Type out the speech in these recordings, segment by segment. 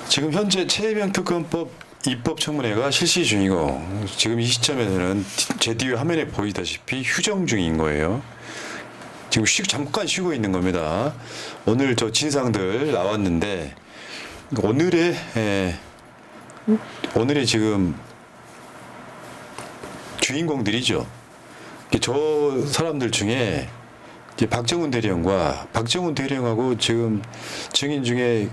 지금 현재 최혜병 특검법 입법 청문회가 실시 중이고 지금 이 시점에서는 제 뒤에 화면에 보이다시피 휴정 중인 거예요. 지금 잠깐 쉬고 있는 겁니다. 오늘 저 진상들 나왔는데 오늘의 지금 주인공들이죠. 저 사람들 중에 이제 박정훈 대령하고 지금 증인 중에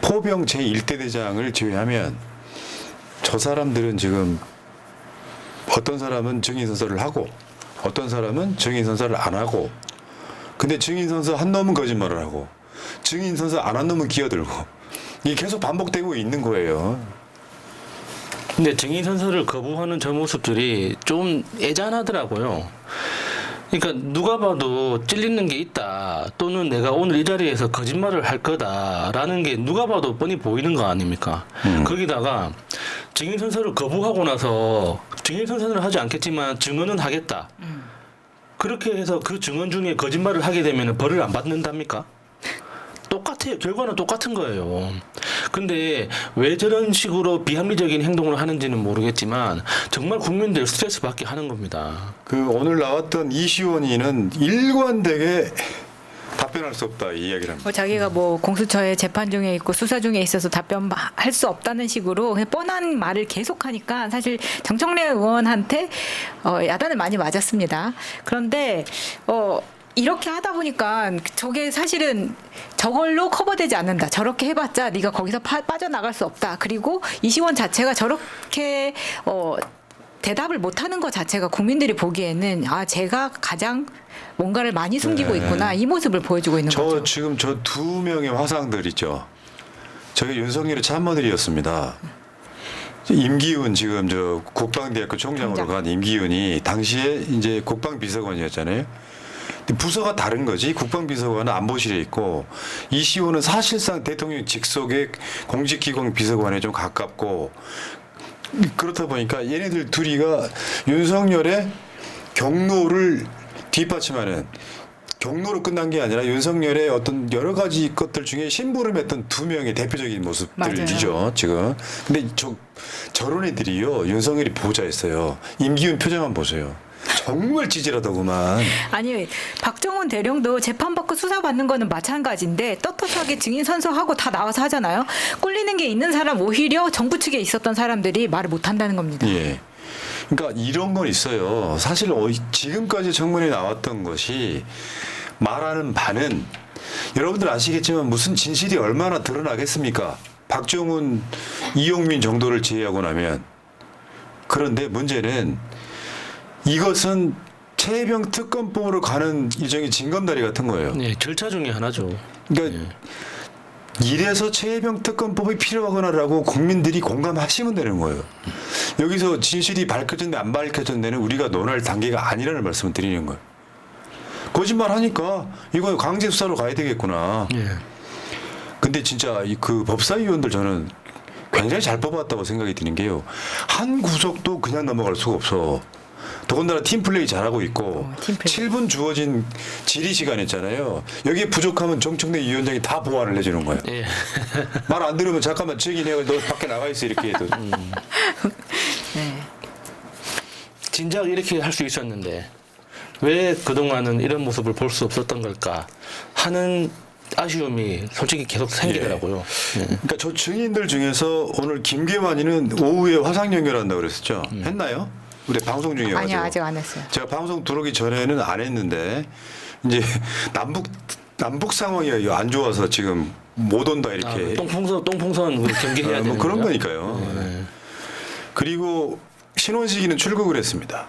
포병 제1대 대장을 제외하면 저 사람들은 지금 어떤 사람은 증인 선서를 하고 어떤 사람은 증인 선서를 안 하고, 근데 증인 선서 한 놈은 거짓말을 하고 증인 선서 안 한 놈은 끼어들고 이게 계속 반복되고 있는 거예요. 근데 증인 선서를 거부하는 저 모습들이 좀 애잔하더라고요. 그러니까 누가 봐도 찔리는 게 있다, 또는 내가 오늘 이 자리에서 거짓말을 할 거다라는 게 누가 봐도 뻔히 보이는 거 아닙니까? 거기다가 증인 선서를 거부하고 나서 증인 선서는 하지 않겠지만 증언은 하겠다. 그렇게 해서 그 증언 중에 거짓말을 하게 되면 벌을 안 받는답니까? 똑같아요. 결과는 똑같은 거예요. 근데 왜 저런 식으로 비합리적인 행동을 하는지는 모르겠지만 정말 국민들 스트레스 받게 하는 겁니다. 그 오늘 나왔던 이시원이는 일관되게 답변할 수 없다 이 이야기를 합니다. 자기가 뭐 공수처에 재판 중에 있고 수사 중에 있어서 답변할 수 없다는 식으로 그냥 뻔한 말을 계속하니까 사실 정청래 의원한테 야단을 많이 맞았습니다. 그런데 이렇게 하다 보니까 저게 사실은 저걸로 커버되지 않는다. 저렇게 해봤자 네가 거기서 빠져나갈 수 없다. 그리고 이시원 자체가 저렇게 대답을 못하는 것 자체가 국민들이 보기에는 제가 가장 뭔가를 많이 숨기고 있구나, 이 모습을 보여주고 있는 거죠. 지금 저 두 명의 화상들 있죠. 저게 윤석열의 참모들이었습니다. 임기훈 지금 저 국방대학교 총장으로 간 임기훈이 당시에 이제 국방비서관이었잖아요. 부서가 다른 거지. 국방비서관은 안보실에 있고 이시호는 사실상 대통령 직속의 공직기관 비서관에 좀 가깝고, 그렇다 보니까 얘네들 둘이가 윤석열의 경로를 뒷받침하는, 경로로 끝난 게 아니라 윤석열의 어떤 여러 가지 것들 중에 심부름했던 두 명의 대표적인 모습들이죠. 맞아요. 지금. 근데 저런 애들이요, 윤석열이 보좌했어요. 임기훈 표정만 보세요. 정말 찌질하더구만. 아니, 박정훈 대령도 재판받고 수사받는 거는 마찬가지인데 떳떳하게 증인 선서하고 다 나와서 하잖아요. 꿀리는 게 있는 사람, 오히려 정부 측에 있었던 사람들이 말을 못한다는 겁니다. 예. 그러니까 이런 건 있어요. 사실 지금까지 청문회에 나왔던 것이 말하는 바는 여러분들 아시겠지만 무슨 진실이 얼마나 드러나겠습니까? 박정훈, 이용민 정도를 제외하고 나면. 그런데 문제는 이것은 최혜병 특검법으로 가는 일종의 징검다리 같은 거예요. 네, 절차 중에 하나죠. 그러니까 이래서 최혜병 특검법이 필요하구나라고 국민들이 공감하시면 되는 거예요. 여기서 진실이 밝혀졌는데 안 밝혀졌는데는 우리가 논할 단계가 아니라는 말씀을 드리는 거예요. 거짓말 하니까 이거 강제 수사로 가야 되겠구나. 예. 근데 진짜 그 법사위원들 저는 굉장히 잘 뽑았다고 생각이 드는 게요. 한 구석도 그냥 넘어갈 수가 없어. 더군다나 팀플레이 잘하고 있고 팀플레이. 7분 주어진 질의 시간 있잖아요. 여기에 부족하면 정청래 위원장이 다 보완을 해주는 거예요. 예. 말 안 들으면 잠깐만 증인해, 너 밖에 나가 있어 이렇게 해도. 네. 진작 이렇게 할 수 있었는데 왜 그동안은 이런 모습을 볼 수 없었던 걸까 하는 아쉬움이 솔직히 계속 생기더라고요. 예. 그러니까 저 증인들 중에서 오늘 김계만이는 오후에 화상 연결한다고 그랬었죠. 했나요? 우리 방송 중이어가지고. 아니요, 아직 안 했어요. 제가 방송 들어오기 전에는 안 했는데 이제 남북 상황이 안 좋아서 지금 못 온다 이렇게. 똥풍선 경계해야 되는 뭐 그런 건가? 거니까요. 네. 그리고 신원식이는 출국을 했습니다.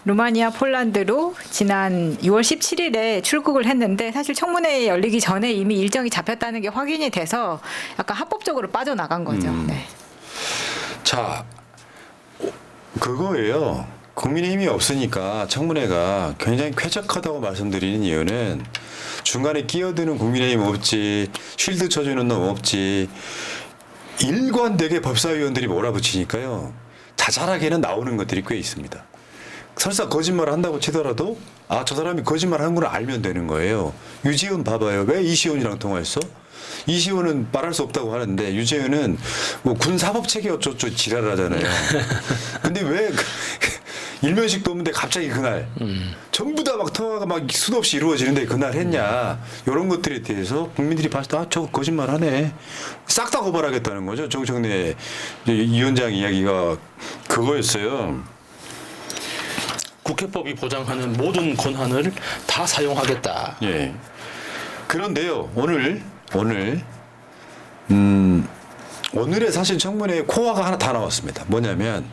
루마니아, 폴란드로 지난 6월 17일에 출국을 했는데 사실 청문회 열리기 전에 이미 일정이 잡혔다는 게 확인이 돼서 약간 합법적으로 빠져나간 거죠. 네. 자, 그거예요. 국민의힘이 없으니까 청문회가 굉장히 쾌적하다고 말씀드리는 이유는 중간에 끼어드는 국민의힘 없지, 쉴드 쳐주는 놈 없지, 일관되게 법사위원들이 몰아붙이니까요. 자잘하게는 나오는 것들이 꽤 있습니다. 설사 거짓말을 한다고 치더라도 아, 저 사람이 거짓말 한 걸 알면 되는 거예요. 유지은 봐봐요. 왜 이시훈이랑 통화했어? 이시훈은 말할 수 없다고 하는데 유재현은 뭐 군사법체계 어쩌고 지랄을 하잖아요. 근데 왜 일면식도 없는데 갑자기 그날 전부 다 막 통화가 막 수도 없이 이루어지는데 그날 했냐, 이런 것들에 대해서 국민들이 봤을 때 아, 저거 거짓말 하네, 싹 다 고발하겠다는 거죠. 정청래 위원장 이야기가 그거였어요. 국회법이 보장하는 모든 권한을 다 사용하겠다. 예. 그런데요, 오늘의 사실 청문회 코어가 하나 다 나왔습니다. 뭐냐면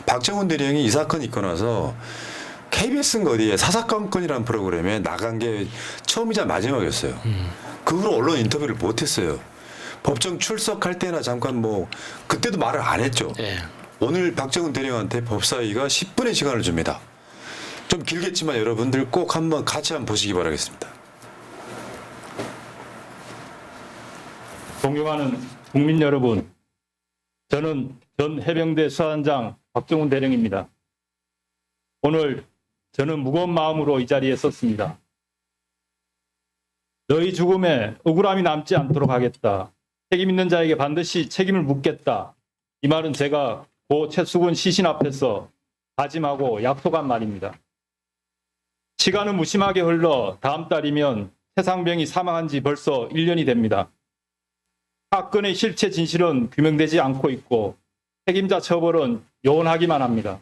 박정훈 대령이 이 사건 있고 나서 KBS인가 어디에 사사건건이라는 프로그램에 나간 게 처음이자 마지막이었어요. 그 후로 언론 인터뷰를 못했어요. 법정 출석할 때나 잠깐 뭐 그때도 말을 안 했죠. 예. 오늘 박정훈 대령한테 법사위가 10분의 시간을 줍니다. 좀 길겠지만 여러분들 꼭 한번 같이 한번 보시기 바라겠습니다. 존경하는 국민 여러분, 저는 전 해병대 수사단장 박정훈 대령입니다. 오늘 저는 무거운 마음으로 이 자리에 섰습니다. 너희 죽음에 억울함이 남지 않도록 하겠다. 책임 있는 자에게 반드시 책임을 묻겠다. 이 말은 제가 고 최수근 시신 앞에서 다짐하고 약속한 말입니다. 시간은 무심하게 흘러 다음 달이면 최상병이 사망한 지 벌써 1년이 됩니다. 사건의 실체 진실은 규명되지 않고 있고 책임자 처벌은 요원하기만 합니다.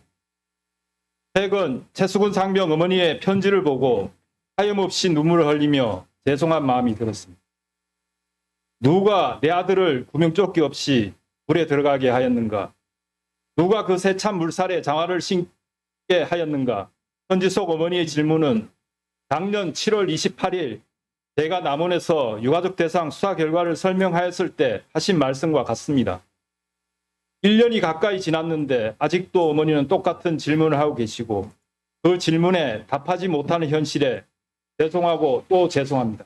최근 최수근 상병 어머니의 편지를 보고 하염없이 눈물을 흘리며 죄송한 마음이 들었습니다. 누가 내 아들을 구명조끼 없이 불에 들어가게 하였는가? 누가 그 세찬 물살에 장화를 신게 하였는가? 편지 속 어머니의 질문은 작년 7월 28일 제가 남원에서 유가족 대상 수사 결과를 설명하였을 때 하신 말씀과 같습니다. 1년이 가까이 지났는데 아직도 어머니는 똑같은 질문을 하고 계시고 그 질문에 답하지 못하는 현실에 죄송하고 또 죄송합니다.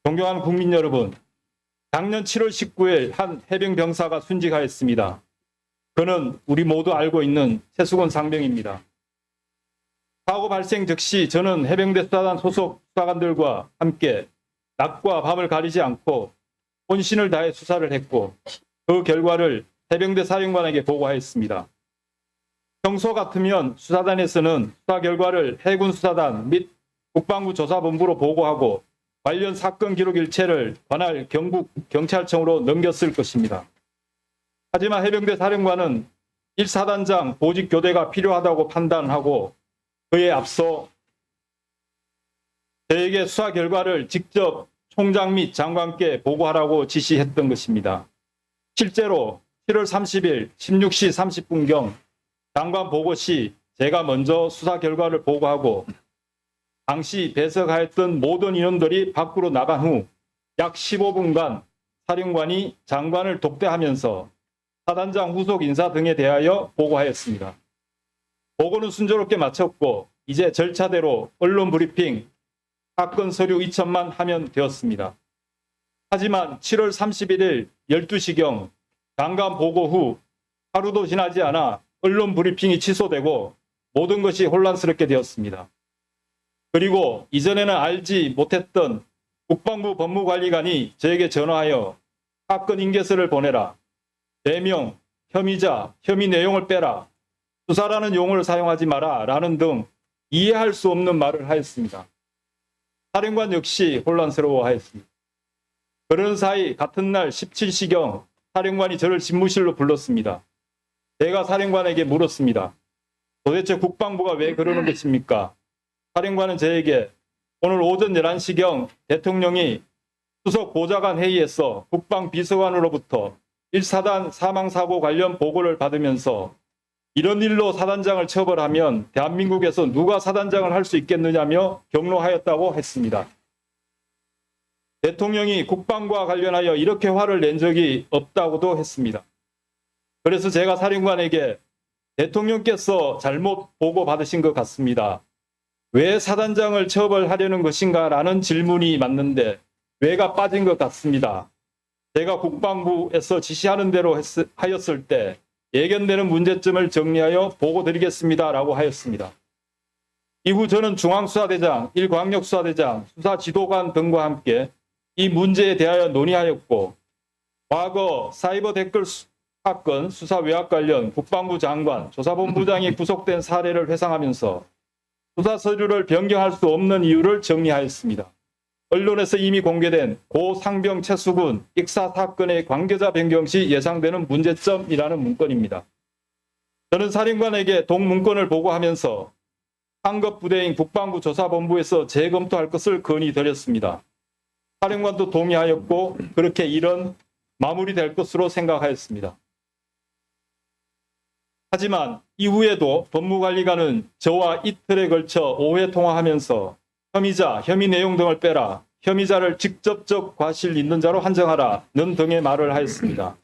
존경하는 국민 여러분, 작년 7월 19일 한 해병 병사가 순직하였습니다. 그는 우리 모두 알고 있는 최수근 상병입니다. 사고 발생 즉시 저는 해병대 수사단 소속 수사관들과 함께 낮과 밤을 가리지 않고 혼신을 다해 수사를 했고 그 결과를 해병대 사령관에게 보고하였습니다. 평소 같으면 수사단에서는 수사 결과를 해군 수사단 및 국방부 조사본부로 보고하고 관련 사건 기록 일체를 관할 경북 경찰청으로 넘겼을 것입니다. 하지만 해병대 사령관은 1사단장 보직 교대가 필요하다고 판단하고 그에 앞서 저에게 수사 결과를 직접 총장 및 장관께 보고하라고 지시했던 것입니다. 실제로 7월 30일 16시 30분경 장관 보고 시 제가 먼저 수사 결과를 보고하고 당시 배석하였던 모든 인원들이 밖으로 나간 후 약 15분간 사령관이 장관을 독대하면서 사단장 후속 인사 등에 대하여 보고하였습니다. 보고는 순조롭게 마쳤고 이제 절차대로 언론 브리핑, 사건 서류 2첨만 하면 되었습니다. 하지만 7월 31일 12시경 장관 보고 후 하루도 지나지 않아 언론 브리핑이 취소되고 모든 것이 혼란스럽게 되었습니다. 그리고 이전에는 알지 못했던 국방부 법무관리관이 저에게 전화하여 사건 인계서를 보내라, 대명, 혐의자, 혐의 내용을 빼라, 수사라는 용어를 사용하지 마라 라는 등 이해할 수 없는 말을 하였습니다. 사령관 역시 혼란스러워하였습니다. 그런 사이 같은 날 17시경 사령관이 저를 집무실로 불렀습니다. 제가 사령관에게 물었습니다. 도대체 국방부가 왜 그러는 것입니까? 사령관은 저에게 오늘 오전 11시경 대통령이 수석 보좌관 회의에서 국방비서관으로부터 1사단 사망사고 관련 보고를 받으면서 이런 일로 사단장을 처벌하면 대한민국에서 누가 사단장을 할 수 있겠느냐며 경로하였다고 했습니다. 대통령이 국방과 관련하여 이렇게 화를 낸 적이 없다고도 했습니다. 그래서 제가 사령관에게 대통령께서 잘못 보고받으신 것 같습니다. 왜 사단장을 처벌하려는 것인가 라는 질문이 맞는데 왜가 빠진 것 같습니다. 제가 국방부에서 지시하는 대로 하였을 때 예견되는 문제점을 정리하여 보고드리겠습니다라고 하였습니다. 이후 저는 중앙수사대장, 1광역수사대장, 수사지도관 등과 함께 이 문제에 대하여 논의하였고 과거 사이버 댓글 사건 수사 외압 관련 국방부 장관, 조사본부장이 구속된 사례를 회상하면서 수사 서류를 변경할 수 없는 이유를 정리하였습니다. 언론에서 이미 공개된 고 상병 최수군 익사 사건의 관계자 변경 시 예상되는 문제점이라는 문건입니다. 저는 사령관에게 동문건을 보고하면서 상급 부대인 국방부 조사본부에서 재검토할 것을 건의드렸습니다. 사령관도 동의하였고 그렇게 일은 마무리될 것으로 생각하였습니다. 하지만 이후에도 법무관리관은 저와 이틀에 걸쳐 5회 통화하면서 혐의자, 혐의 내용 등을 빼라, 혐의자를 직접적 과실 있는 자로 한정하라는 등의 말을 하였습니다.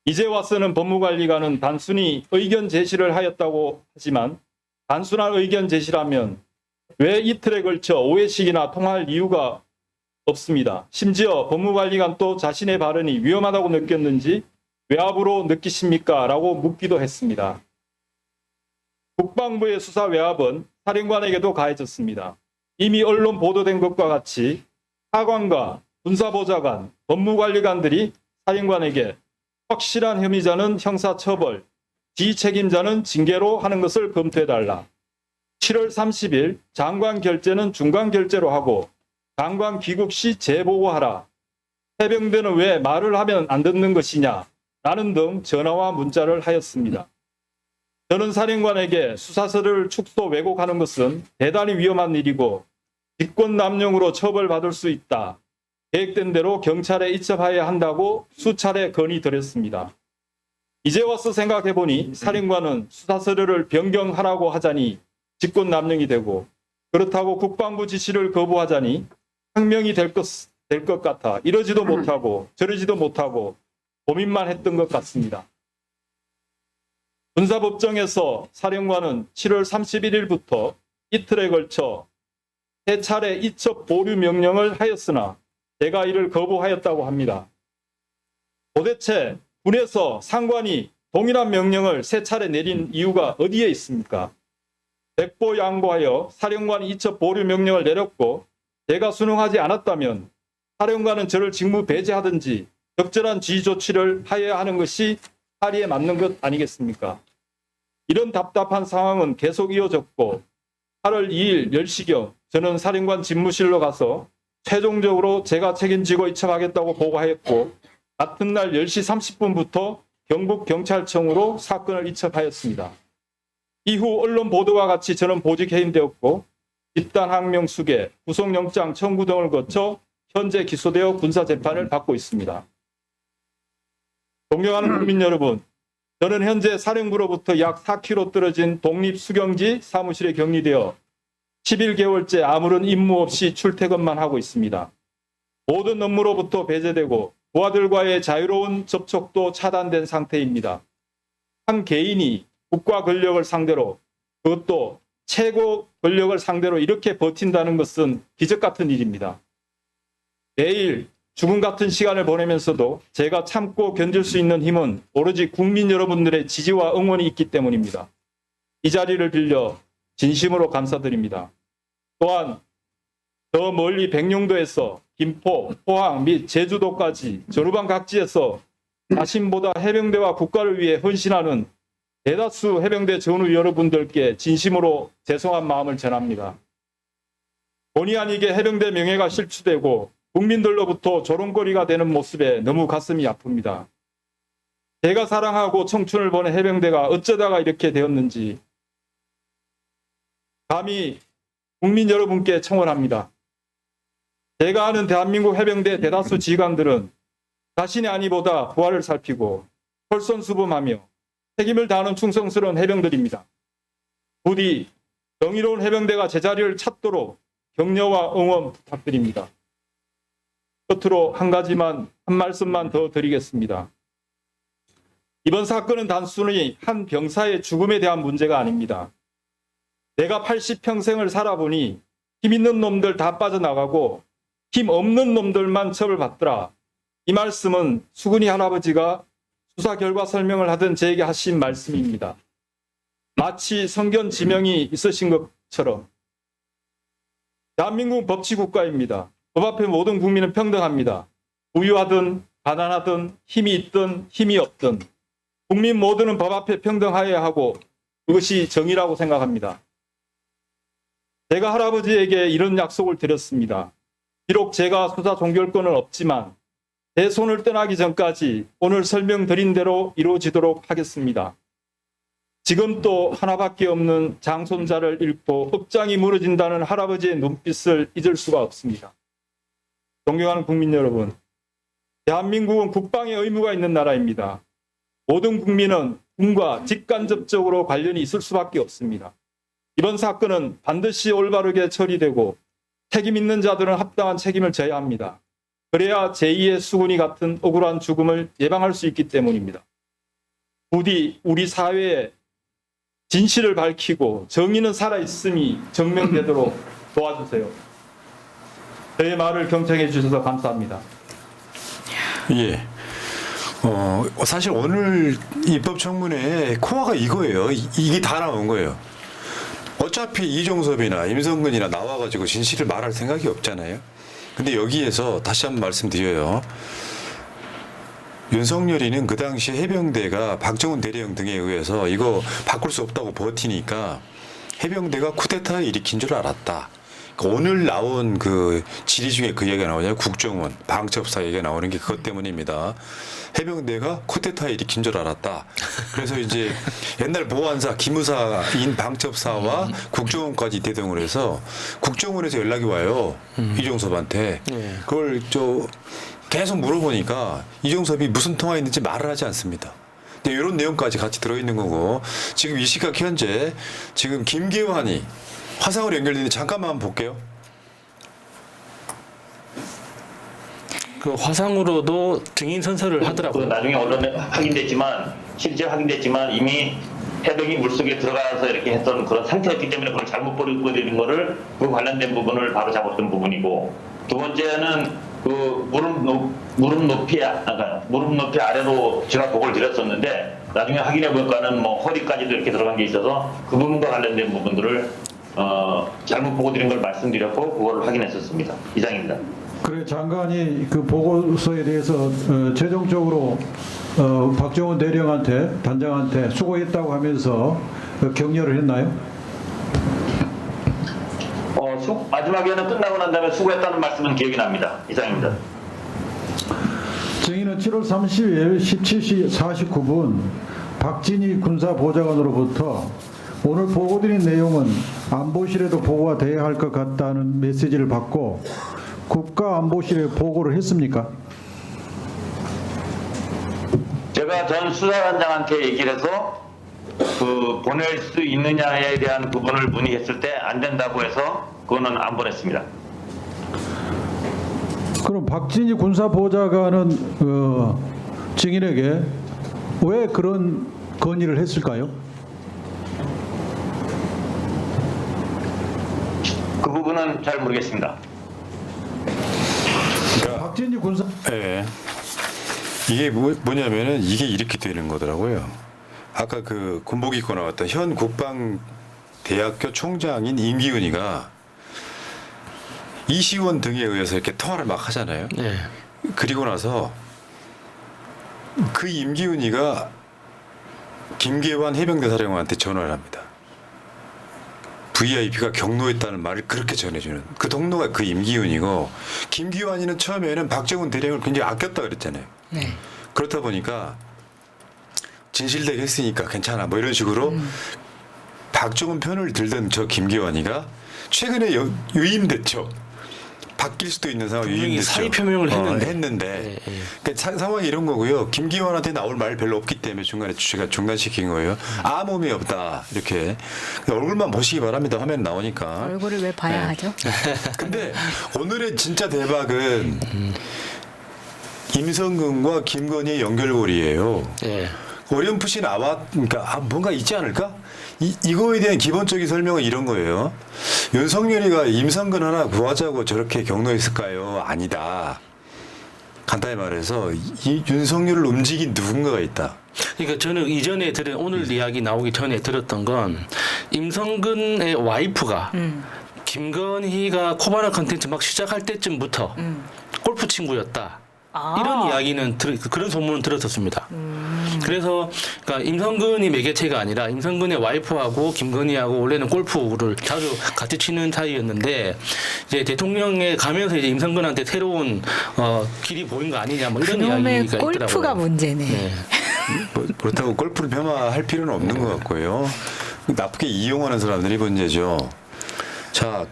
이제 와서는 법무관리관은 단순히 의견 제시를 하였다고 하지만 단순한 의견 제시라면 왜 이틀에 걸쳐 5회씩이나 통화할 이유가 없습니다. 심지어 법무관리관 또 자신의 발언이 위험하다고 느꼈는지 외압으로 느끼십니까? 라고 묻기도 했습니다. 국방부의 수사 외압은 사령관에게도 가해졌습니다. 이미 언론 보도된 것과 같이 하관과 군사보좌관, 법무관리관들이 사령관에게 확실한 혐의자는 형사처벌, 지책임자는 징계로 하는 것을 검토해달라. 7월 30일 장관 결재는 중간 결재로 하고 장관 귀국 시 재보고하라. 해병대는 왜 말을 하면 안 듣는 것이냐. 라는 등 전화와 문자를 하였습니다. 저는 사령관에게 수사서를 축소 왜곡하는 것은 대단히 위험한 일이고 직권남용으로 처벌받을 수 있다. 계획된 대로 경찰에 이첩하여야 한다고 수차례 건의드렸습니다. 이제 와서 생각해보니 사령관은 수사서류를 변경하라고 하자니 직권남용이 되고 그렇다고 국방부 지시를 거부하자니 항명이 될 것 같아 이러지도 못하고 저러지도 못하고 고민만 했던 것 같습니다. 군사법정에서 사령관은 7월 31일부터 이틀에 걸쳐 3차례 이첩 보류 명령을 하였으나 제가 이를 거부하였다고 합니다. 도대체 군에서 상관이 동일한 명령을 3차례 내린 이유가 어디에 있습니까? 백보 양보하여 사령관이 이첩 보류 명령을 내렸고 제가 순응하지 않았다면 사령관은 저를 직무 배제하든지 적절한 지휘 조치를 하여야 하는 것이 사리에 맞는 것 아니겠습니까? 이런 답답한 상황은 계속 이어졌고 8월 2일 10시경 저는 사령관 집무실로 가서 최종적으로 제가 책임지고 이첩하겠다고 보고하였고 같은 날 10시 30분부터 경북경찰청으로 사건을 이첩하였습니다. 이후 언론 보도와 같이 저는 보직 해임되었고 집단 항명 수계, 구속영장 청구 등을 거쳐 현재 기소되어 군사재판을 받고 있습니다. 존경하는 국민 여러분, 저는 현재 사령부로부터 약 4km 떨어진 독립수경지 사무실에 격리되어 11개월째 아무런 임무 없이 출퇴근만 하고 있습니다. 모든 업무로부터 배제되고 부하들과의 자유로운 접촉도 차단된 상태입니다. 한 개인이 국가 권력을 상대로, 그것도 최고 권력을 상대로 이렇게 버틴다는 것은 기적 같은 일입니다. 매일 죽음 같은 시간을 보내면서도 제가 참고 견딜 수 있는 힘은 오로지 국민 여러분들의 지지와 응원이 있기 때문입니다. 이 자리를 빌려 진심으로 감사드립니다. 또한 더 멀리 백령도에서 김포, 포항 및 제주도까지 전후방 각지에서 자신보다 해병대와 국가를 위해 헌신하는 대다수 해병대 전우 여러분들께 진심으로 죄송한 마음을 전합니다. 본의 아니게 해병대 명예가 실추되고 국민들로부터 조롱거리가 되는 모습에 너무 가슴이 아픕니다. 제가 사랑하고 청춘을 보낸 해병대가 어쩌다가 이렇게 되었는지 감히 국민 여러분께 청원합니다. 제가 아는 대한민국 해병대 대다수 지휘관들은 자신의 안위보다 부하를 살피고 솔선수범하며 책임을 다하는 충성스러운 해병들입니다. 부디 정의로운 해병대가 제자리를 찾도록 격려와 응원 부탁드립니다. 끝으로 한 말씀만 더 드리겠습니다. 이번 사건은 단순히 한 병사의 죽음에 대한 문제가 아닙니다. 내가 80평생을 살아보니 힘 있는 놈들 다 빠져나가고 힘 없는 놈들만 처벌받더라. 이 말씀은 수근이 할아버지가 수사 결과 설명을 하던 제게 하신 말씀입니다. 마치 성견 지명이 있으신 것처럼 대한민국은 법치국가입니다. 법 앞에 모든 국민은 평등합니다. 부유하든 가난하든 힘이 있든 힘이 없든 국민 모두는 법 앞에 평등하여야 하고 그것이 정의라고 생각합니다. 제가 할아버지에게 이런 약속을 드렸습니다. 비록 제가 수사 종결권은 없지만 제 손을 떠나기 전까지 오늘 설명드린 대로 이루어지도록 하겠습니다. 지금 또 하나밖에 없는 장손자를 잃고 업장이 무너진다는 할아버지의 눈빛을 잊을 수가 없습니다. 존경하는 국민 여러분, 대한민국은 국방의 의무가 있는 나라입니다. 모든 국민은 군과 직간접적으로 관련이 있을 수밖에 없습니다. 이번 사건은 반드시 올바르게 처리되고 책임 있는 자들은 합당한 책임을 져야 합니다. 그래야 제2의 수군이 같은 억울한 죽음을 예방할 수 있기 때문입니다. 부디 우리 사회에 진실을 밝히고 정의는 살아있음이 증명되도록 도와주세요. 저의 말을 경청해 주셔서 감사합니다. 예. 사실 오늘 입법청문회 코어가 이거예요. 이게 다 나온 거예요. 어차피 이종섭이나 임성근이나 나와가지고 진실을 말할 생각이 없잖아요. 근데 여기에서 다시 한번 말씀드려요. 윤석열이는 그 당시 해병대가 박정훈 대령령 등에 의해서 이거 바꿀 수 없다고 버티니까 해병대가 쿠데타를 일으킨 줄 알았다. 오늘 나온 그 질의 중에 그 얘기가 나오잖아요. 국정원, 방첩사 얘기가 나오는 게 그것 때문입니다. 해병대가 쿠데타 일으킨 줄 알았다. 그래서 이제 옛날 보안사, 기무사인 방첩사와 국정원까지 대동을 해서 국정원에서 연락이 와요. 이종섭한테. 그걸 계속 물어보니까 이종섭이 무슨 통화했는지 말을 하지 않습니다. 근데 이런 내용까지 같이 들어있는 거고 지금 이 시각 현재 지금 김계환이 화상으로 연결되는데 잠깐만 한번 볼게요. 그 화상으로도 증인 선서를 하더라고요. 나중에 언론에 확인됐지만 실제 확인됐지만 이미 해병이 물속에 들어가서 이렇게 했던 그런 상태였기 때문에 그걸 잘못 보여드린 거를 그 관련된 부분을 바로 잡았던 부분이고 두 번째는 그 무릎 높이 아래로 제가 보고를 드렸었는데 나중에 확인해 보니까는 뭐 허리까지도 이렇게 들어간 게 있어서 그 부분과 관련된 부분들을 잘못 보고 드린 걸 말씀드렸고 그걸 확인했었습니다. 이상입니다. 그래 장관이 그 보고서에 대해서 최종적으로 박정훈 대령한테 단장한테 수고했다고 하면서 격려를 했나요? 마지막에는 끝나고 난 다음에 수고했다는 말씀은 기억이 납니다. 이상입니다. 증인은 7월 30일 17시 49분 박진희 군사보좌관으로부터 오늘 보고드린 내용은 안보실에도 보고가 돼야 할 것 같다는 메시지를 받고 국가안보실에 보고를 했습니까? 제가 전 수사관장한테 얘기를 해서 그 보낼 수 있느냐에 대한 부분을 문의했을 때 안 된다고 해서 그거는 안 보냈습니다. 그럼 박진희 군사보좌관은 증인에게 왜 그런 건의를 했을까요? 그 부분은 잘 모르겠습니다. 그러니까 박진희 군사 예. 이게 뭐냐면은 이게 이렇게 되는 거더라고요. 아까 그 군복 입고 나왔던 현 국방대학교 총장인 임기훈이가 이시원 등에 의해서 이렇게 통화를 막 하잖아요. 네. 그리고 나서 그 임기훈이가 김계환 해병대 사령관한테 전화를 합니다. VIP가 경로했다는 말을 그렇게 전해주는 그 동료가 그 임기훈이고 김기환이는 처음에는 박정훈 대령을 굉장히 아꼈다 그랬잖아요. 네. 그렇다 보니까 진실되게 했으니까 괜찮아 뭐 이런 식으로 박정훈 편을 들던 저 김기환이가 최근에 유임됐죠. 바뀔 수도 있는 상황 분명히 유임됐죠. 사의 표명을 했는데. 했는데 그러니까 상황이 이런 거고요. 김기환한테 나올 말 별로 없기 때문에 중간에 제가 중단시킨 거예요. 아무 의미 없다 이렇게 얼굴만 보시기 바랍니다. 화면 나오니까. 얼굴을 왜 봐야 네. 하죠? 근데 오늘의 진짜 대박은 임성근과 김건희의 연결고리예요. 네. 어렴풋이 그러니까 뭔가 있지 않을까? 이거에 대한 기본적인 설명은 이런 거예요. 윤석열이가 임성근 하나 구하자고 저렇게 경로했을까요? 아니다. 간단히 말해서 이 윤석열을 움직인 누군가가 있다. 그러니까 저는 이전에 들은 오늘 이야기 나오기 전에 들었던 건 임성근의 와이프가 김건희가 코바나 컨텐츠 막 시작할 때쯤부터 골프 친구였다. 이런 이야기는 그런 소문은 들었었습니다. 그래서 그러니까 임성근이 매개체가 아니라 임성근의 와이프하고 김건희하고 원래는 골프를 자주 같이 치는 사이였는데 이제 대통령에 가면서 이제 임성근한테 새로운 길이 보인 거 아니냐 뭐 이런 그놈의 이야기가 골프가 있더라고요. 문제네. 네. 그렇다고 골프를 폄하할 필요는 없는 것 같고요. 나쁘게 이용하는 사람들이 문제죠. 자,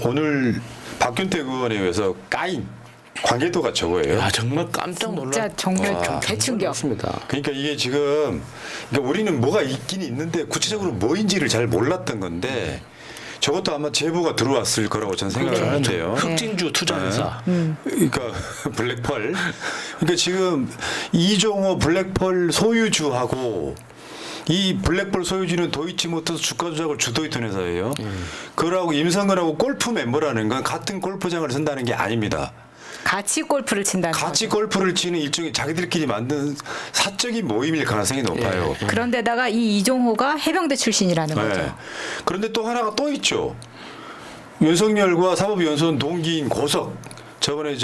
오늘 박균택 의원에 의해서 까인 관계도가 저거예요. 아 정말 깜짝 놀랐. 진짜 정말 대충격. 맞습니다. 그러니까 이게 지금 그러니까 우리는 뭐가 있긴 있는데 구체적으로 뭐인지를 잘 몰랐던 건데 저것도 아마 제보가 들어왔을 거라고 저는 생각을 하는데요. 흑진주 투자회사. 그러니까 블랙펄. 그러니까 지금 이종호 블랙펄 소유주하고 이 블랙펄 소유주는 도이치모터스 주가 조작을 주도했던 회사예요. 그러고 임성근하고 골프 멤버라는 건 같은 골프장을 쓴다는 게 아닙니다. 같이 골프를 친다는 같이 거죠. 골프를 치는 일종의 자기들끼리 만든 사적인 모임일 가능성이 높아요. 그런데다가 이 이종호가 해병대 출신이라는 거죠. 네. 그런데 또 하나가 또 있죠. 윤석열과 사법연수원 동기인 고석. 저번에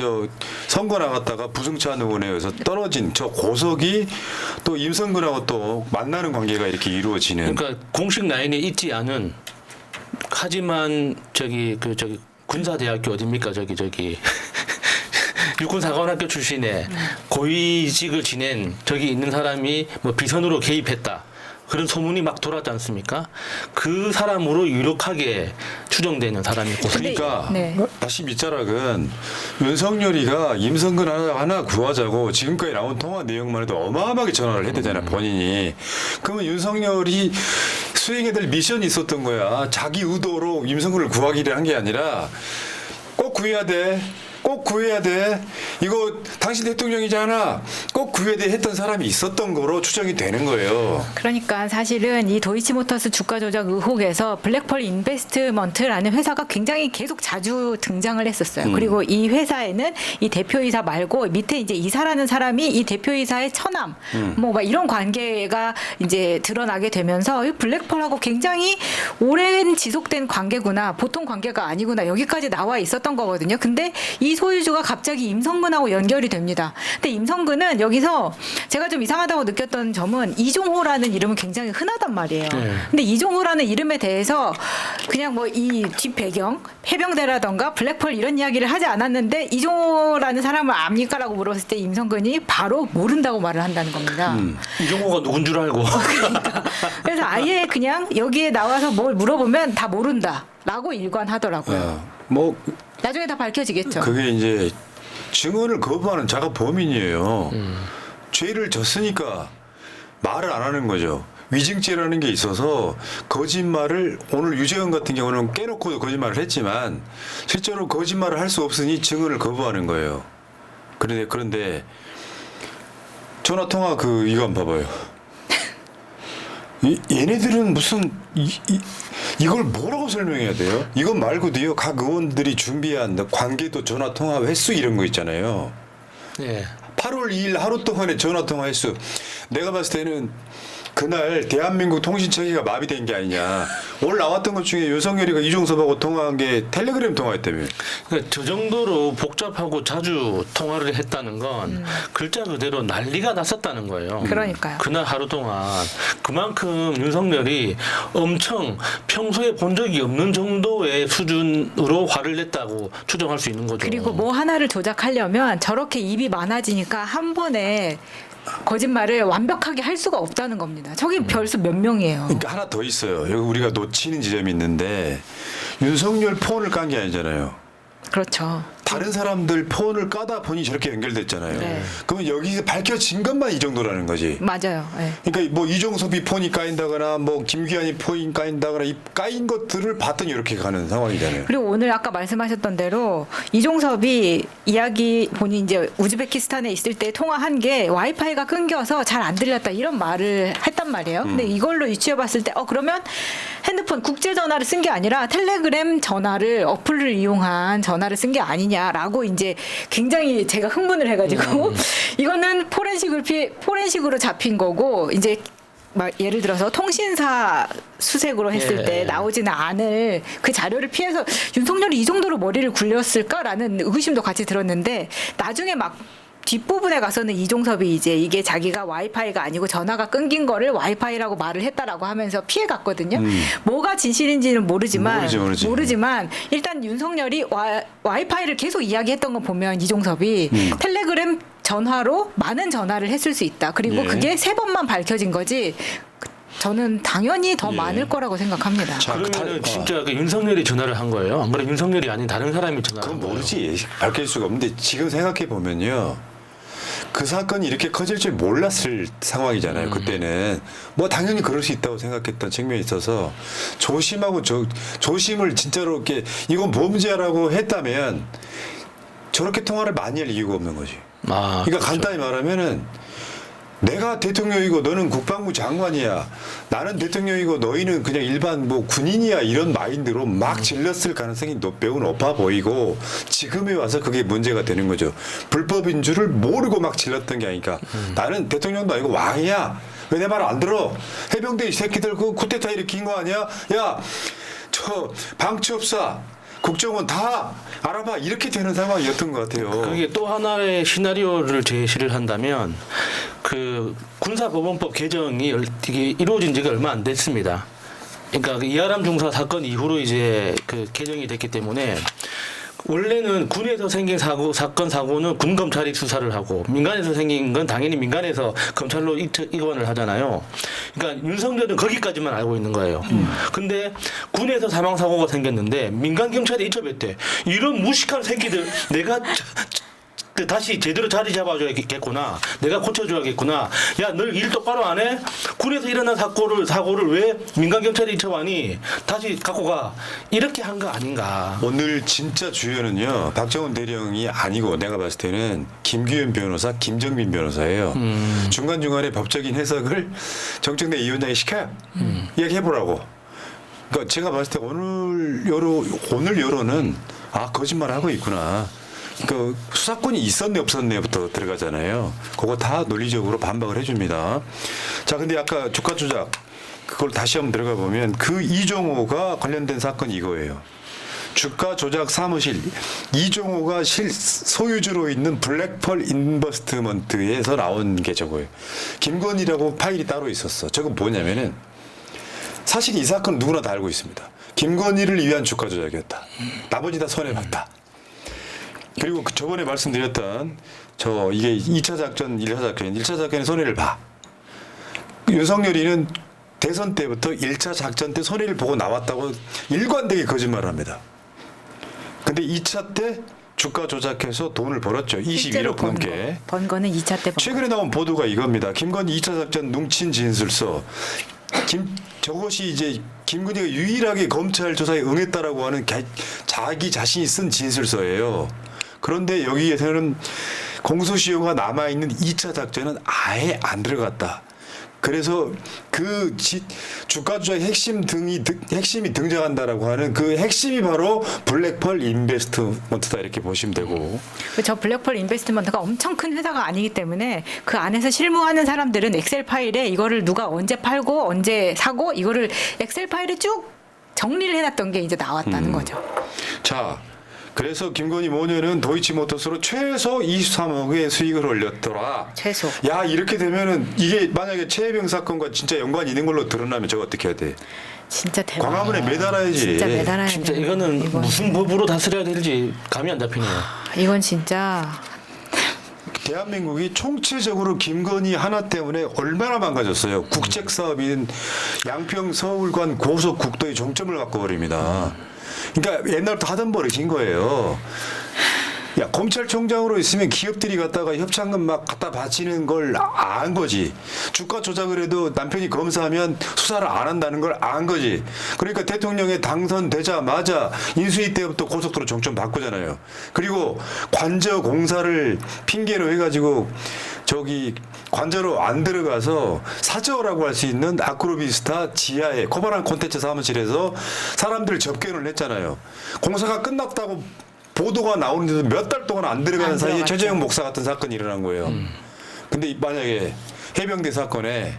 선거 나갔다가 부승찬 의원에 의해서 떨어진 저 고석이 또 임성근하고 또 만나는 관계가 이렇게 이루어지는. 그러니까 공식 라인에 있지 않은 하지만 군사대학교 어딥니까 저기 육군사관학교 출신의 고위직을 지낸 저기 있는 사람이 뭐 비선으로 개입했다. 그런 소문이 막 돌았지 않습니까? 그 사람으로 유력하게 추정되는 사람이 고석이죠. 그러니까 네. 다시 밑자락은 윤석열이가 임성근 하나 구하자고 지금까지 나온 통화 내용만 해도 어마어마하게 전화를 했대잖아요. 본인이. 그러면 윤석열이 수행해야 될 미션이 있었던 거야. 자기 의도로 임성근을 구하기를 한 게 아니라 꼭 구해야 돼. 꼭 구해야 돼. 이거 당신 대통령이잖아. 꼭 구해야 돼 했던 사람이 있었던 거로 추정이 되는 거예요. 그러니까 사실은 이 도이치모터스 주가 조작 의혹에서 블랙펄 인베스트먼트라는 회사가 굉장히 계속 자주 등장을 했었어요. 그리고 이 회사에는 이 대표이사 말고 밑에 이제 이사라는 사람이 이 대표이사의 처남 뭐 막 이런 관계가 이제 드러나게 되면서 이 블랙펄하고 굉장히 오랜 지속된 관계구나. 보통 관계가 아니구나. 여기까지 나와 있었던 거거든요. 근데 이 소유주가 갑자기 임성근하고 연결이 됩니다. 근데 임성근은 여기서 제가 좀 이상하다고 느꼈던 점은 이종호라는 이름은 굉장히 흔하단 말이에요. 근데 이종호라는 이름에 대해서 그냥 뭐 이 뒷배경 해병대라던가 블랙펄 이런 이야기를 하지 않았는데 이종호라는 사람을 압니까라고 물었을 때 임성근이 바로 모른다고 말을 한다는 겁니다. 이종호가 누군 줄 알고. 그러니까. 그래서 아예 그냥 여기에 나와서 뭘 물어보면 다 모른다라고 일관하더라고요. 뭐 나중에 다 밝혀지겠죠. 그게 이제 증언을 거부하는 자가 범인이에요. 죄를 졌으니까 말을 안 하는 거죠. 위증죄라는 게 있어서 거짓말을 오늘 유재현 같은 경우는 깨놓고도 거짓말을 했지만 실제로 거짓말을 할 수 없으니 증언을 거부하는 거예요. 그런데 전화 통화 이거 한번 봐봐요. 얘네들은 무슨 이걸 뭐라고 설명해야 돼요? 이거 말고도요. 각 의원들이 준비한 관계도 전화 통화 횟수 이런 거 있잖아요. 네. 8월 2일 하루 동안의 전화 통화 횟수. 내가 봤을 때는 그날 대한민국 통신체계가 마비된 게 아니냐. 오늘 나왔던 것 중에 윤석열이가 이종섭하고 통화한 게 텔레그램 통화였다며. 그러니까 저 정도로 복잡하고 자주 통화를 했다는 건 글자 그대로 난리가 났었다는 거예요. 그러니까요. 그날 하루 동안 그만큼 윤석열이 엄청 평소에 본 적이 없는 정도의 수준으로 화를 냈다고 추정할 수 있는 거죠. 그리고 뭐 하나를 조작하려면 저렇게 입이 많아지니까 한 번에 거짓말을 완벽하게 할 수가 없다는 겁니다. 저기 벌써 몇 명이에요. 그러니까 하나 더 있어요. 여기 우리가 놓치는 지점이 있는데 윤석열 폰을 깐 게 아니잖아요. 그렇죠. 다른 사람들 폰을 까다 보니 저렇게 연결됐잖아요. 네. 그러면 여기서 밝혀진 것만 이 정도라는 거지. 맞아요. 네. 그러니까 뭐 이종섭이 폰이 까인다거나 뭐 김기환이 폰이 까인다거나 이 까인 것들을 봤더니 이렇게 가는 상황이잖아요. 그리고 오늘 아까 말씀하셨던 대로 이종섭이 이야기 본인 이제 우즈베키스탄에 있을 때 통화한 게 와이파이가 끊겨서 잘 안 들렸다 이런 말을 했단 말이에요. 근데 이걸로 유추해봤을 때 그러면 핸드폰 국제 전화를 쓴 게 아니라 텔레그램 전화를 어플을 이용한 전화를 쓴 게 아니냐 거냐라고 이제 굉장히 제가 흥분을 해가지고 이거는 포렌식으로 잡힌 거고 이제 막 예를 들어서 통신사 수색으로 했을 예. 때 나오지는 않을 그 자료를 피해서 윤석열이 이 정도로 머리를 굴렸을까라는 의구심도 같이 들었는데 나중에 막 뒷부분에 가서는 이종섭이 이제 이게 자기가 와이파이가 아니고 전화가 끊긴 거를 와이파이라고 말을 했다라고 하면서 피해 갔거든요. 뭐가 진실인지는 모르지만 모르지. 일단 윤석열이 와이파이를 계속 이야기했던 거 보면 이종섭이 텔레그램 전화로 많은 전화를 했을 수 있다. 그리고 예. 그게 3번만 밝혀진 거지. 저는 당연히 더 예. 많을 거라고 생각합니다. 자, 그러면 진짜 그 윤석열이 전화를 한 거예요? 안 그래 윤석열이 아닌 다른 사람이 전화를 한 그건 거예요? 모르지. 밝힐 수가 없는데 지금 생각해 보면요. 그 사건이 이렇게 커질 줄 몰랐을 상황이잖아요. 그때는 뭐 당연히 그럴 수 있다고 생각했던 측면이 있어서 조심하고 조심을 진짜로 이렇게 이건 범죄라고 했다면 저렇게 통화를 많이 할 이유가 없는 거지. 아, 그러니까 그렇죠. 간단히 말하면은 내가 대통령이고 너는 국방부 장관이야. 나는 대통령이고 너희는 그냥 일반 뭐 군인이야. 이런 마인드로 막 질렀을 가능성이 매우 높아 보이고 지금에 와서 그게 문제가 되는 거죠. 불법인 줄을 모르고 막 질렀던 게 아니까 나는 대통령도 아니고 왕이야. 왜 내 말 안 들어? 해병대 이 새끼들 그 쿠데타 일으킨 거 아니야? 야, 저 방치업사 국정원 다 알아봐 이렇게 되는 상황이었던 것 같아요. 그게 또 하나의 시나리오를 제시를 한다면 그 군사법원법 개정이 이게 이루어진 지가 얼마 안 됐습니다. 그러니까 그 이하람 중사 사건 이후로 이제 그 개정이 됐기 때문에 원래는 군에서 생긴 사고는 군 검찰이 수사를 하고 민간에서 생긴 건 당연히 민간에서 검찰로 입건을 하잖아요. 그러니까 윤석열은 거기까지만 알고 있는 거예요. 근데 군에서 사망 사고가 생겼는데 민간 경찰이 이첩했대. 이런 무식한 새끼들 내가 다시 제대로 자리 잡아줘야겠구나. 내가 고쳐줘야겠구나. 야, 널 일 똑바로 안 해? 군에서 일어난 사고를 왜 민간 경찰이 이첩하니? 다시 갖고 가. 이렇게 한 거 아닌가. 오늘 진짜 주연은요 박정훈 대령이 아니고 내가 봤을 때는 김규현 변호사, 김정민 변호사예요. 중간중간에 법적인 해석을 정청래 위원장이 시켜요. 이야기해보라고. 그러니까 제가 봤을 때 오늘 여론은 아 거짓말 하고 있구나. 그 수사권이 있었네 없었네부터 들어가잖아요. 그거 다 논리적으로 반박을 해줍니다. 자, 근데 아까 주가 조작 그걸 다시 한번 들어가 보면 그 이종호가 관련된 사건이 이거예요. 주가 조작 사무실 이종호가 소유주로 있는 블랙펄 인버스트먼트에서 나온 게 저거예요. 김건희라고 파일이 따로 있었어. 저건 뭐냐면은 사실 이 사건 누구나 다 알고 있습니다. 김건희를 위한 주가 조작이었다. 나머지 다 손해봤다. 그리고 저번에 말씀드렸던 이게 2차 작전, 1차 작전의 손해를 봐. 윤석열이는 대선 때부터 1차 작전 때 손해를 보고 나왔다고 일관되게 거짓말을 합니다. 근데 2차 때 주가 조작해서 돈을 벌었죠. 21억 넘게. 번 거는 2차 때 번. 최근에 나온 보도가 이겁니다. 김건희 2차 작전 뭉친 진술서. 저것이 이제 김건희가 유일하게 검찰 조사에 응했다라고 하는 자기 자신이 쓴 진술서예요. 그런데 여기에서는 공소시효가 남아있는 2차 작전은 아예 안 들어갔다. 그래서 그 주가 조작 핵심이 등장한다라고 하는 그 핵심이 바로 블랙펄 인베스트먼트다 이렇게 보시면 되고. 저 블랙펄 인베스트먼트가 엄청 큰 회사가 아니기 때문에 그 안에서 실무하는 사람들은 엑셀 파일에 이거를 누가 언제 팔고 언제 사고 이거를 엑셀 파일에 쭉 정리를 해놨던 게 이제 나왔다는 거죠. 자, 그래서 김건희 모녀는 도이치모터스로 최소 23억의 수익을 올렸더라. 최소. 야, 이렇게 되면은 이게 만약에 최혜병 사건과 진짜 연관이 있는 걸로 드러나면 저거 어떻게 해야 돼? 진짜 대박. 광화문에 매달아야지. 진짜 매달아야 돼. 진짜 이거는 무슨 법으로 다스려야 될지 감이 안 잡히네요. 이건 진짜 대한민국이 총체적으로 김건희 하나 때문에 얼마나 망가졌어요. 국책 사업인 양평 서울간 고속 국도의 종점을 바꿔버립니다. 그러니까 옛날부터 하던 버릇인 거예요. 야, 검찰총장으로 있으면 기업들이 갖다가 협찬금 막 갖다 바치는 걸 안 거지. 주가 조작을 해도 남편이 검사하면 수사를 안 한다는 걸 안 거지. 그러니까 대통령에 당선되자마자 인수위 때부터 고속도로 종점 바꾸잖아요. 그리고 관저 공사를 핑계로 해가지고 관저로 안 들어가서 사저라고 할 수 있는 아크로비스타 지하에 코바란 콘텐츠 사무실에서 사람들 접견을 했잖아요. 공사가 끝났다고 보도가 나오는데도 몇 달 동안 안 들어가는 안 사이에 들어갔죠. 최재형 목사 같은 사건이 일어난 거예요. 근데 만약에 해병대 사건에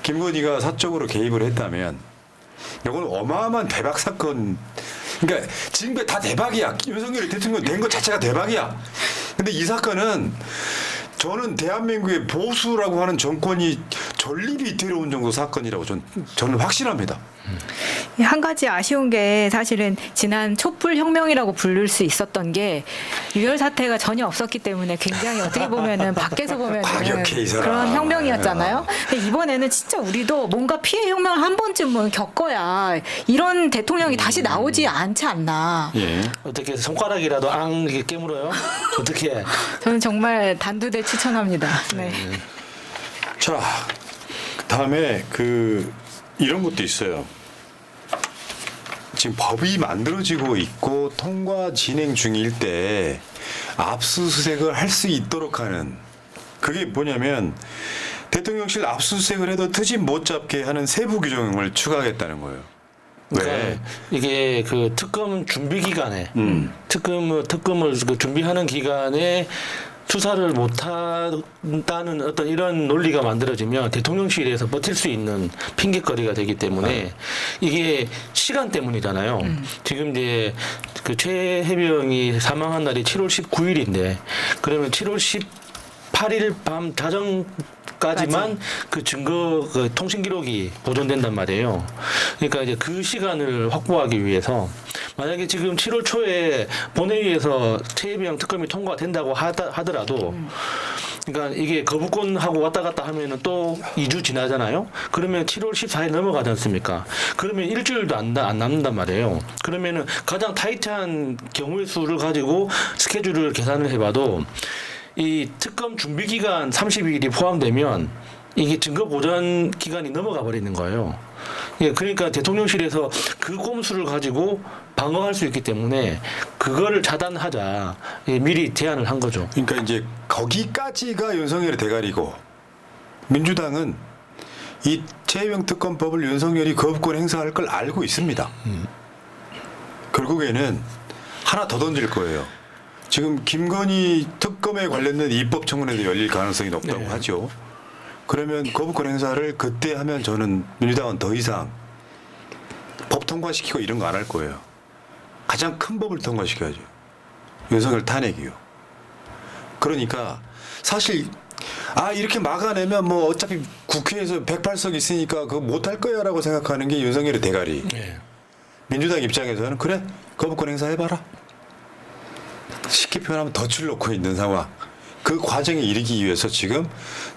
김건희가 사적으로 개입을 했다면 이건 어마어마한 대박 사건. 그러니까 지금 다 대박이야. 윤석열 대통령 된 것 자체가 대박이야. 근데 이 사건은 저는 대한민국의 보수라고 하는 정권이 전립이 들어온 정도 사건이라고 저는 확신합니다. 한 가지 아쉬운 게 사실은 지난 촛불 혁명이라고 부를 수 있었던 게 유혈 사태가 전혀 없었기 때문에 굉장히 어떻게 보면은 밖에서 보면은 과격해, 이 사람. 그런 혁명이었잖아요. 근데 이번에는 진짜 우리도 뭔가 피해 혁명을 한 번쯤은 겪어야 이런 대통령이 다시 나오지 않지 않나. 예. 어떻게 손가락이라도 앙 이렇게 깨물어요? 어떻게? 저는 정말 단두대 추천합니다. 네. 자, 그다음에 이런 것도 있어요. 지금 법이 만들어지고 있고 통과 진행 중일 때 압수수색을 할 수 있도록 하는 그게 뭐냐면 대통령실 압수수색을 해도 트집 못 잡게 하는 세부 규정을 추가하겠다는 거예요. 왜? 그러니까 이게 그 특검 준비 기간에 특검을 그 준비하는 기간에 수사를 못한다는 어떤 이런 논리가 만들어지면 대통령실에서 버틸 수 있는 핑계거리가 되기 때문에 이게 시간 때문이잖아요. 지금 이제 그 최 해병이 사망한 날이 7월 19일인데 그러면 7월 18일 밤 자정까지만 그 증거 그 통신 기록이 보존된단 말이에요. 그러니까 이제 그 시간을 확보하기 위해서 만약에 지금 7월 초에 본회의에서 최혜병 특검이 통과된다고 하더라도 그러니까 이게 거부권하고 왔다 갔다 하면은 또 2주 지나잖아요. 그러면 7월 14일 넘어가지 않습니까? 그러면 일주일도 안 남는단 말이에요. 그러면은 가장 타이트한 경우의 수를 가지고 스케줄을 계산을 해봐도 이 특검 준비 기간 30일이 포함되면 이게 증거 보전 기간이 넘어가 버리는 거예요. 예, 그러니까 대통령실에서 그 꼼수를 가지고 방어할 수 있기 때문에 그거를 차단하자 미리 제안을 한 거죠. 그러니까 이제 거기까지가 윤석열의 대가리고 민주당은 이 최혜병 특검법을 윤석열이 거부권 행사할 걸 알고 있습니다. 결국에는 하나 더 던질 거예요. 지금 김건희 특검에 관련된 입법청문회도 열릴 가능성이 높다고 하죠. 그러면 거부권 행사를 그때 하면 저는 민주당은 더 이상 법 통과시키고 이런 거 안 할 거예요. 가장 큰 법을 통과시켜야죠. 윤석열 탄핵이요. 그러니까 사실 이렇게 막아내면 뭐 어차피 국회에서 108석 있으니까 그거 못할 거야라고 생각하는 게 윤석열의 대가리. 민주당 입장에서는 그래 거부권 행사해봐라. 쉽게 표현하면 덫을 놓고 있는 상황. 그 과정에 이르기 위해서 지금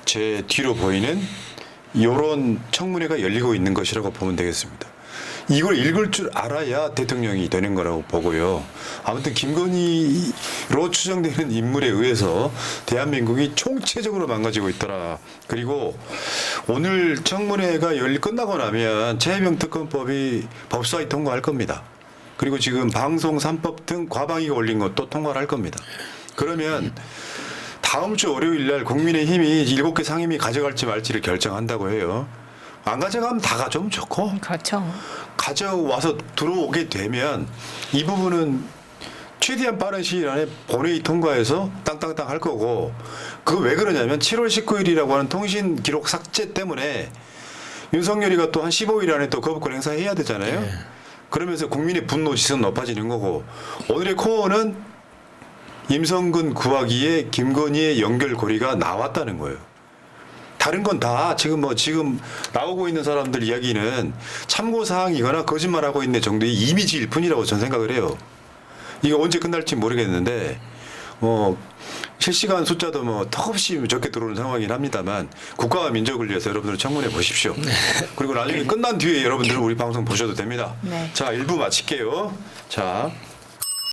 제 뒤로 보이는 이런 청문회가 열리고 있는 것이라고 보면 되겠습니다. 이걸 읽을 줄 알아야 대통령이 되는 거라고 보고요. 아무튼 김건희로 추정되는 인물에 의해서 대한민국이 총체적으로 망가지고 있더라. 그리고 오늘 청문회가 끝나고 나면 최혜병 특검법이 법사위 통과할 겁니다. 그리고 지금 방송 3법 등 과방위가 올린 것도 통과를 할 겁니다. 그러면 다음 주 월요일 날 국민의힘이 7개 상임위 가져갈지 말지를 결정한다고 해요. 안 가져가면 다 가져오면 좋고. 그렇죠. 가져와서 들어오게 되면 이 부분은 최대한 빠른 시일 안에 본회의 통과해서 땅땅땅 할 거고 그거 왜 그러냐면 7월 19일이라고 하는 통신 기록 삭제 때문에 윤석열이가 또 한 15일 안에 또 거부권 행사해야 되잖아요. 그러면서 국민의 분노 지수는 높아지는 거고 오늘의 코어는 임성근 구하기에 김건희의 연결고리가 나왔다는 거예요. 다른 건 다 지금 나오고 있는 사람들 이야기는 참고 사항이거나 거짓말하고 있는 정도의 이미지일 뿐이라고 저는 생각을 해요. 이게 언제 끝날지 모르겠는데 실시간 숫자도 턱없이 적게 들어오는 상황이긴 합니다만 국가와 민족을 위해서 여러분들 청문회 보십시오. 그리고 나중에 끝난 뒤에 여러분들 우리 방송 보셔도 됩니다. 네. 자, 1부 마칠게요. 자.